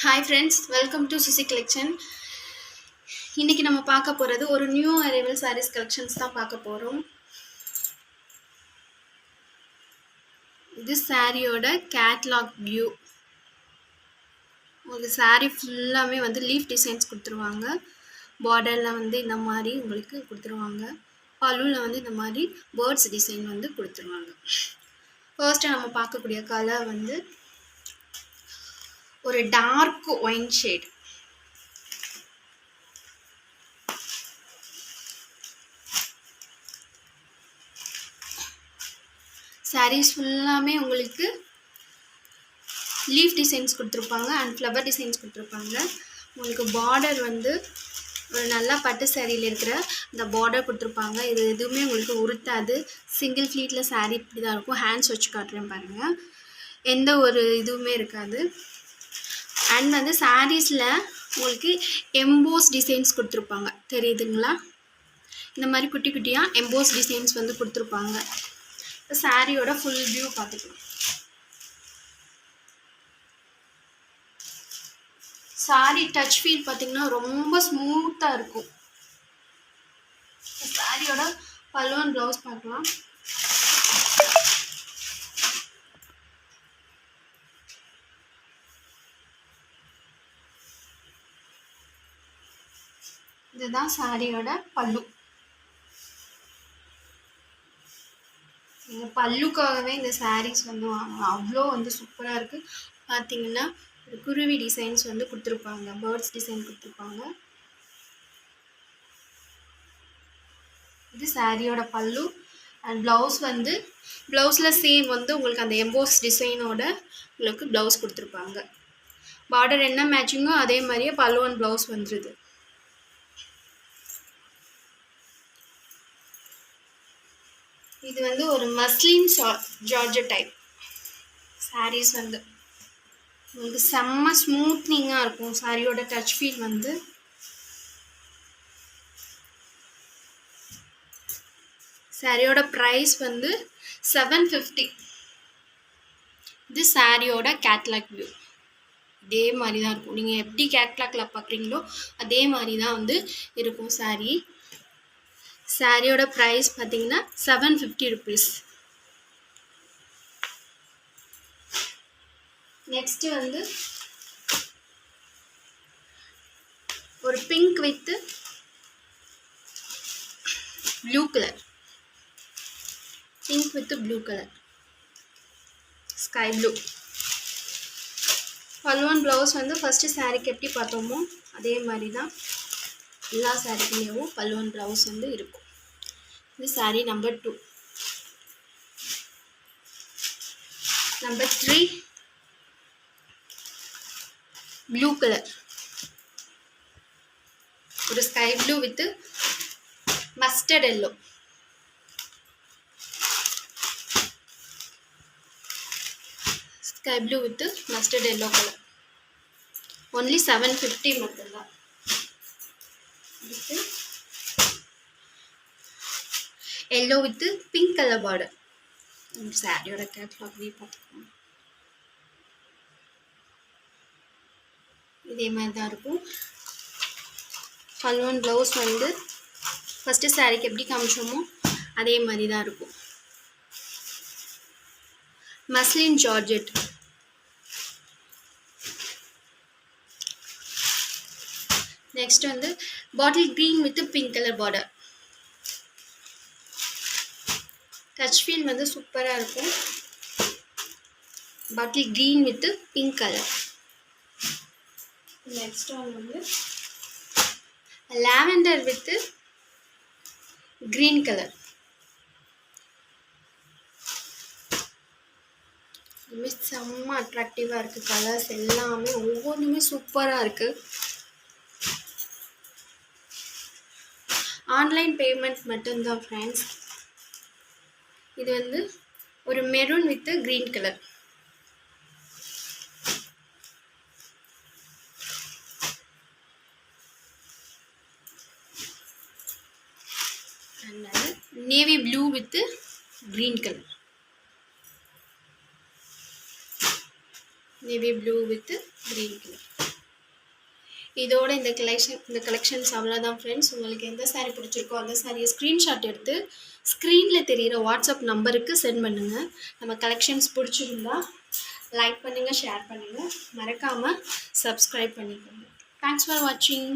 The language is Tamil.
Hi friends, welcome to Susi Collection. இன்னைக்கு நம்ம பார்க்க போறது ஒரு நியூ அரைவல் sarees collections தான் பார்க்க போறோம். இது சாரியோட கேட்டலாக் வியூ. ஒரு saree ஃபுல்லாமே வந்து லீஃப் டிசைன்ஸ் கொடுத்துருவாங்க. பார்டர்ல வந்து இந்த மாதிரி உங்களுக்கு கொடுத்துருவாங்க. பல்லுல வந்து இந்த மாதிரி பேர்ட்ஸ் டிசைன் வந்து கொடுத்துருவாங்க. ஃபர்ஸ்ட் நம்ம பார்க்கக்கூடிய கலர் வந்து ஒரு டார்க் ஒயின் ஷேட். சாரீஸ் ஃபுல்லாமே உங்களுக்கு லீஃப் டிசைன்ஸ் கொடுத்துருப்பாங்க அண்ட் ஃப்ளவர் டிசைன்ஸ் கொடுத்துருப்பாங்க. உங்களுக்கு பார்டர் வந்து ஒரு நல்லா பட்டு சாரியில் இருக்கிற இந்த பார்டர் கொடுத்துருப்பாங்க. இது எதுவுமே உங்களுக்கு உருத்தாது. சிங்கிள் ஃப்ளீட்டில் சாரீ இப்படி தான் இருக்கும். ஹேண்ட்ஸ் வச்சு காட்டுறேன் பாருங்கள். எந்த ஒரு இதுவுமே இருக்காது. அண்ட் வந்து சாரீஸில் உங்களுக்கு எம்போஸ் டிசைன்ஸ் கொடுத்துருப்பாங்க. தெரியுதுங்களா? இந்த மாதிரி குட்டி குட்டியாக எம்போஸ் டிசைன்ஸ் வந்து கொடுத்துருப்பாங்க. சாரியோட ஃபுல் வியூ பார்த்துக்கலாம். சாரி டச் ஃபீல் பார்த்தீங்கன்னா ரொம்ப ஸ்மூத்தாக இருக்கும். சாரியோட பல்லுவன் ப்ளவுஸ் பார்க்கலாம். இதுதான் சாரியோட பல்லு. இந்த பல்லுக்காகவே இந்த சாரீஸ் வந்து வாங்கலாம். அவ்வளோ வந்து சூப்பராக இருக்குது. பார்த்தீங்கன்னா குருவி டிசைன்ஸ் வந்து கொடுத்துருப்பாங்க. பேர்ட்ஸ் டிசைன் கொடுத்துருப்பாங்க. இது சாரியோட பல்லு. அண்ட் ப்ளவுஸ் வந்து ப்ளவுஸில் சேம் வந்து உங்களுக்கு அந்த எம்போஸ் டிசைனோட உங்களுக்கு ப்ளவுஸ் கொடுத்துருப்பாங்க. பார்டர் என்ன மேட்சிங்கோ அதே மாதிரியே பல்லு அண்ட் ப்ளவுஸ் வந்துடுது. இது வந்து ஒரு மஸ்லின் ஜார்ஜெட் டைப் சாரீஸ் வந்து உங்களுக்கு செம்ம ஸ்மூத்னிங்காக இருக்கும். சாரியோட டச் ஃபீல் வந்து சாரியோட ப்ரைஸ் வந்து 750. இது சாரியோட கேட்லாக் வியூ. இதே மாதிரி தான் இருக்கும். நீங்கள் எப்படி கேட்லாக்ல பார்க்குறீங்களோ அதே மாதிரி தான் வந்து இருக்கும் சாரீ. சாரியோட ப்ரைஸ் பார்த்தீங்கன்னா 750 rupees. நெக்ஸ்ட் வந்து ஒரு pink with blue colour. Pink with blue colour, sky blue. பல்லுவன் ப்ளவுஸ் வந்து ஃபஸ்ட்டு சாரீக்கு எப்படி பார்த்தோமோ அதே மாதிரி தான் எல்லா சாரீக்குலேயும் பல்லுவன் ப்ளவுஸ் வந்து இருக்கும். இது sari number 2. Number 3 blue colour. ஒரு sky blue with mustard yellow. Sky blue with mustard yellow colour. Only 750 மட்டும்தான். Yellow with pink colour border. சாரியோட கேட்லாக் வியூ பார்த்துக்கோங்க. இதே மாதிரி தான் இருக்கும். பல்லுவன் ப்ளவுஸ் வந்து ஃபஸ்ட்டு சாரிக்கு எப்படி காமிச்சோமோ அதே மாதிரி தான் இருக்கும். Muslin georgette. நெக்ஸ்ட் வந்து bottle green with pink colour border. Touch feel வந்து சூப்பராக இருக்கும். Bottle green with pink colour. Next one வந்து லாவெண்டர் வித் க்ரீன் கலர். இதுவுமே செம்ம அட்ராக்டிவாக இருக்குது. கலர்ஸ் எல்லாமே ஒவ்வொன்றுமே சூப்பராக இருக்குது. ஆன்லைன் பேமெண்ட் மட்டும்தான் ஃப்ரெண்ட்ஸ். இது வந்து ஒரு maroon with green colour. Navy blue with green colour. navy blue with green color. இதோட இந்த கலெக்ஷன்ஸ் அவ்வளோதான் ஃப்ரெண்ட்ஸ். உங்களுக்கு எந்த saree பிடிச்சிருக்கோ அந்த சாரியை ஸ்க்ரீன்ஷாட் எடுத்து ஸ்க்ரீனில் தெரிகிற வாட்ஸ்அப் நம்பருக்கு சென்ட் பண்ணுங்கள். நம்ம கலெக்ஷன்ஸ் பிடிச்சிருந்தா லைக் பண்ணுங்கள், ஷேர் பண்ணுங்கள், மறக்காமல் சப்ஸ்கிரைப் பண்ணிக்கோங்க. தேங்க்ஸ் ஃபார் வாட்சிங்.